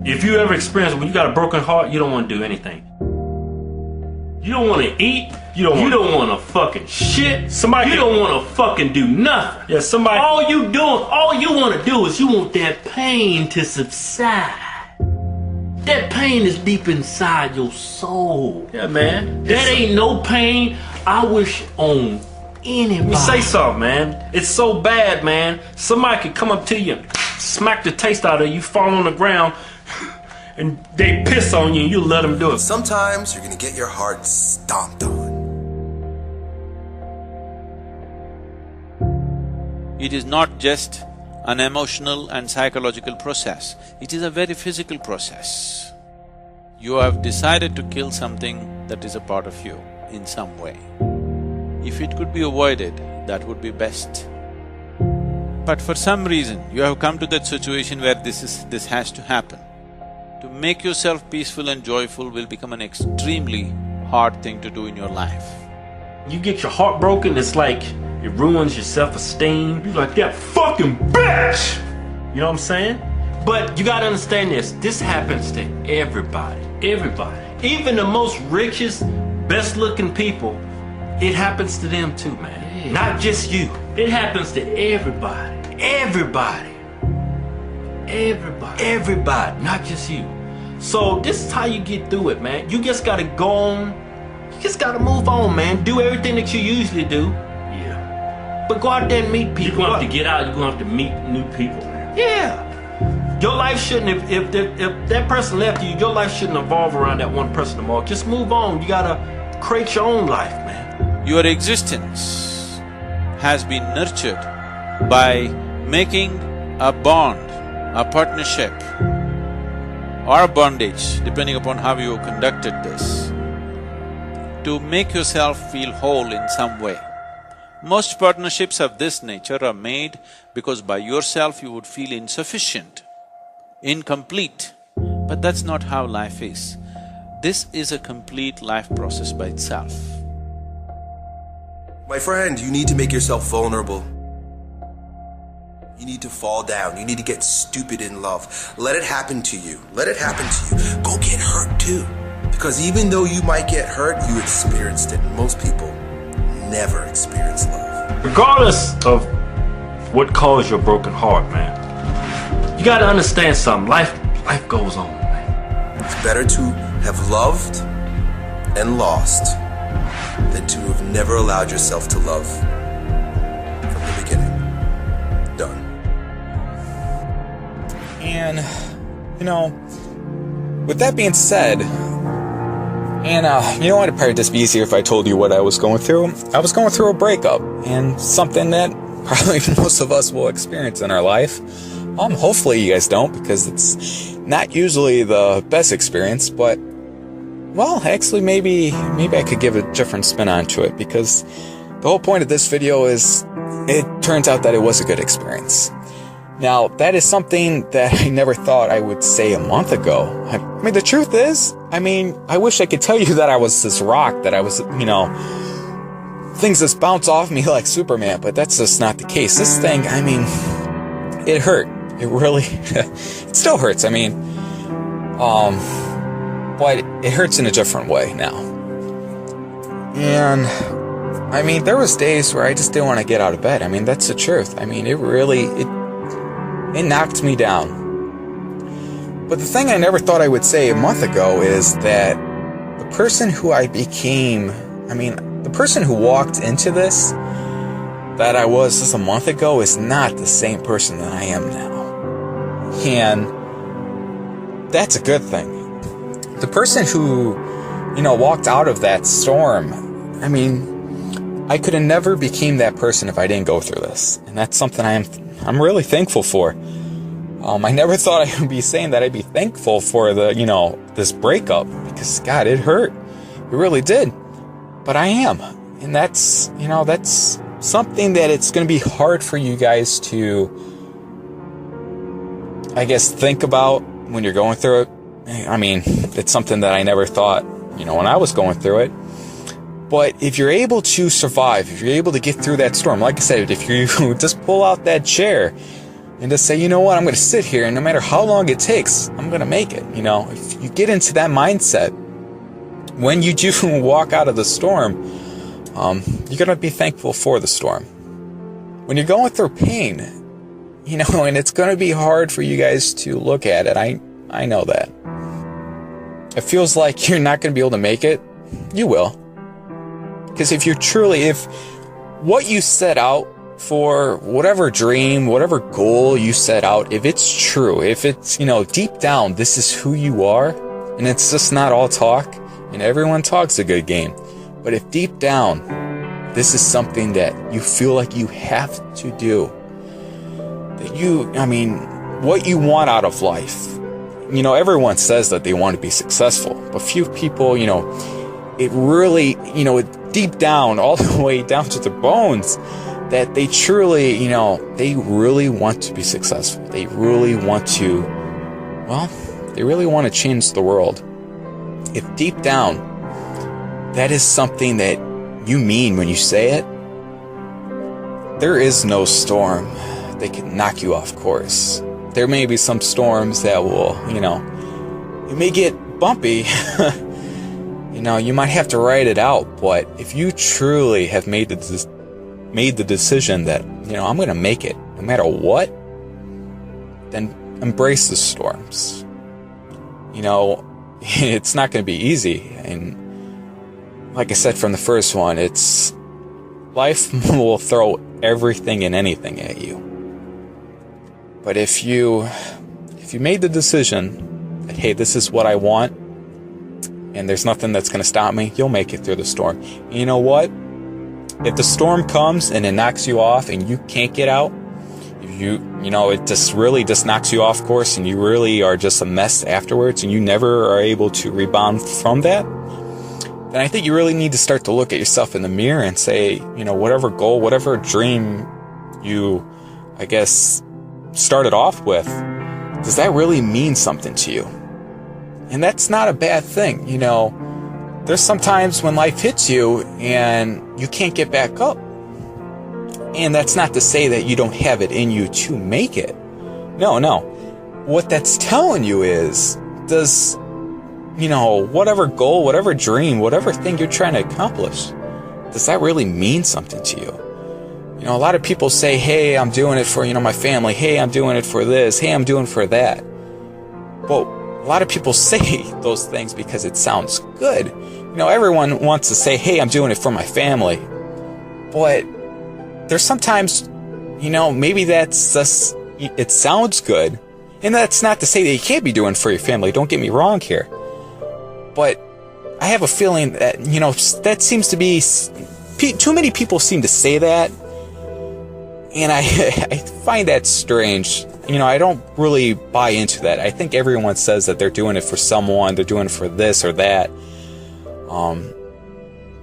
If you ever experience when you got a broken heart, you don't want to do anything. You don't want to eat. You don't want to fucking shit. You don't want to fucking do nothing. Yeah, all you want to do is you want that pain to subside. That pain is deep inside your soul. Yeah, man. That ain't no pain I wish on anybody. Let me say something, man. It's so bad, man. Somebody could come up to you, smack the taste out of you, fall on the ground, and they piss on you and you let them do it. Sometimes you're gonna get your heart stomped on. It is not just an emotional and psychological process, it is a very physical process. You have decided to kill something that is a part of you in some way. If it could be avoided, that would be best. But for some reason, you have come to that situation where this has to happen. To make yourself peaceful and joyful will become an extremely hard thing to do in your life. You get your heart broken, it's like it ruins your self-esteem. You're like, that fucking bitch! You know what I'm saying? But you gotta understand this. This happens to everybody. Everybody. Even the most richest, best-looking people, it happens to them too, man. Yeah. Not just you. It happens to everybody. Everybody. Everybody, not just you. So this is how you get through it, man. You just gotta go on. You just gotta move on, man. Do everything that you usually do. Yeah. But go out there and meet people. You're gonna have to get out. You're gonna have to meet new people, man. Yeah. Your life shouldn't, if that person left you, your life shouldn't evolve around that one person anymore. Just move on. You gotta create your own life, man. Your existence has been nurtured by making a bond, a partnership, or a bondage, depending upon how you conducted this, to make yourself feel whole in some way. Most partnerships of this nature are made because by yourself you would feel insufficient, incomplete, but that's not how life is. This is a complete life process by itself. My friend, you need to make yourself vulnerable. You need to fall down. You need to get stupid in love. Let it happen to you. Let it happen to you. Go get hurt too. Because even though you might get hurt, you experienced it. Most people never experience love. Regardless of what caused your broken heart, man, you gotta understand something. Life goes on, man. It's better to have loved and lost than to have never allowed yourself to love from the beginning. Done. And, with that being said, and you know what, it'd probably just be easier if I told you what I was going through. I was going through a breakup, and something that probably most of us will experience in our life. Hopefully you guys don't, because it's not usually the best experience, but, well, actually maybe I could give a different spin onto it, because the whole point of this video is, it turns out that it was a good experience. Now, that is something that I never thought I would say a month ago. I mean, the truth is, I wish I could tell you that I was this rock, that I was, things just bounce off me like Superman, but that's just not the case. This thing, it hurt. It really, it still hurts, but it hurts in a different way now. And, there was days where I just didn't want to get out of bed. That's the truth. It knocked me down. But the thing I never thought I would say a month ago is that the person who I became, the person who walked into this that I was just a month ago is not the same person that I am now. And that's a good thing. The person who, walked out of that storm, I could have never became that person if I didn't go through this. And that's something I'm really thankful for. I never thought I would be saying that I'd be thankful for the, this breakup, because God, it hurt. It really did. But I am. And that's, that's something that it's going to be hard for you guys to, I guess, think about when you're going through it. It's something that I never thought, when I was going through it. But if you're able to survive, if you're able to get through that storm, like I said, if you just pull out that chair, And to say, you know what, I'm going to sit here, and no matter how long it takes, I'm going to make it. You know, if you get into that mindset, when you do walk out of the storm, you're going to be thankful for the storm. When you're going through pain, you know, and it's going to be hard for you guys to look at it. I know that. It feels like you're not going to be able to make it. You will. Because if what you set out for, whatever dream, whatever goal you set out, if it's true, if it's, you know, deep down, this is who you are, and it's just not all talk, and everyone talks a good game. But if deep down, this is something that you feel like you have to do, what you want out of life. You know, everyone says that they want to be successful, but few people, you know, it really, you know, deep down, all the way down to their bones, that they truly, you know, they really want to be successful. They really want to, they really want to change the world. If deep down, that is something that you mean when you say it, there is no storm that can knock you off course. There may be some storms that will, you know, it may get bumpy. You know, you might have to ride it out, but if you truly have made the decision that, you know, I'm going to make it no matter what, then embrace the storms. You know, it's not going to be easy. And like I said from the first one, life will throw everything and anything at you. But if you made the decision that, hey, this is what I want, and there's nothing that's going to stop me, you'll make it through the storm. And you know what? If the storm comes and it knocks you off and you can't get out, you know, it just really just knocks you off course and you really are just a mess afterwards and you never are able to rebound from that, then I think you really need to start to look at yourself in the mirror and say, you know, whatever goal, whatever dream you, I guess, started off with, does that really mean something to you? And that's not a bad thing. You know, there's sometimes when life hits you and you can't get back up. And that's not to say that you don't have it in you to make it. No. What that's telling you is, does, you know, whatever goal, whatever dream, whatever thing you're trying to accomplish, does that really mean something to you? You know, a lot of people say, hey, I'm doing it for, you know, my family. Hey, I'm doing it for this. Hey, I'm doing it for that. Well, a lot of people say those things because it sounds good. You know, everyone wants to say, hey, I'm doing it for my family. But there's sometimes, you know, maybe that's just, it sounds good. And that's not to say that you can't be doing it for your family. Don't get me wrong here. But I have a feeling that, you know, that seems to be, too many people seem to say that. And I find that strange. You know, I don't really buy into that. I think everyone says that they're doing it for someone, they're doing it for this or that.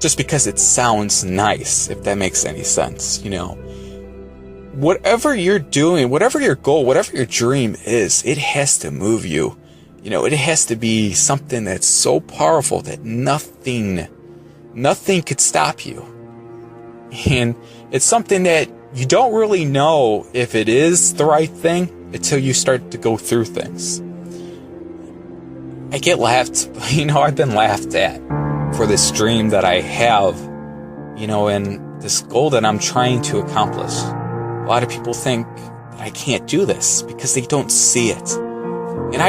Just because it sounds nice, if that makes any sense, you know. Whatever you're doing, whatever your goal, whatever your dream is, it has to move you. You know, it has to be something that's so powerful that nothing could stop you. And it's something that you don't really know if it is the right thing until you start to go through things. I get laughed, you know, I've been laughed at for this dream that I have, you know, and this goal that I'm trying to accomplish. A lot of people think that I can't do this because they don't see it. And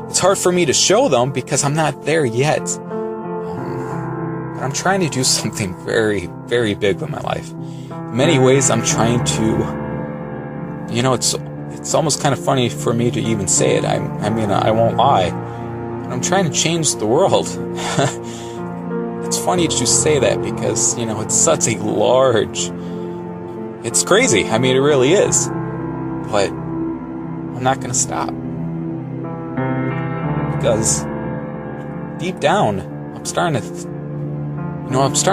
it's hard for me to show them because I'm not there yet. But I'm trying to do something very, very big with my life. In many ways, I'm trying to, you know, it's almost kind of funny for me to even say it. I won't lie. But I'm trying to change the world. It's funny to say that because, you know, it's such a large, it's crazy. I mean, it really is. But I'm not going to stop. Because deep down, I'm starting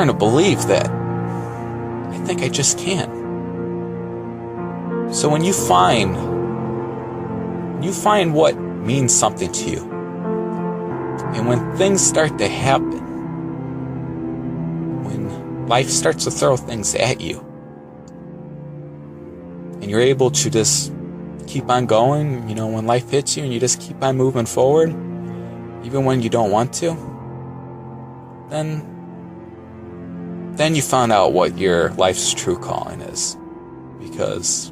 to believe that I think I just can. So when you find what means something to you, and when things start to happen, when life starts to throw things at you, and you're able to just keep on going, you know, when life hits you and you just keep on moving forward, even when you don't want to, then you found out what your life's true calling is. Because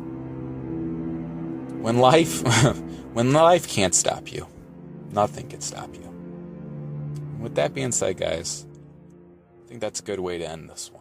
when life can't stop you, nothing can stop you. With that being said, guys, I think that's a good way to end this one.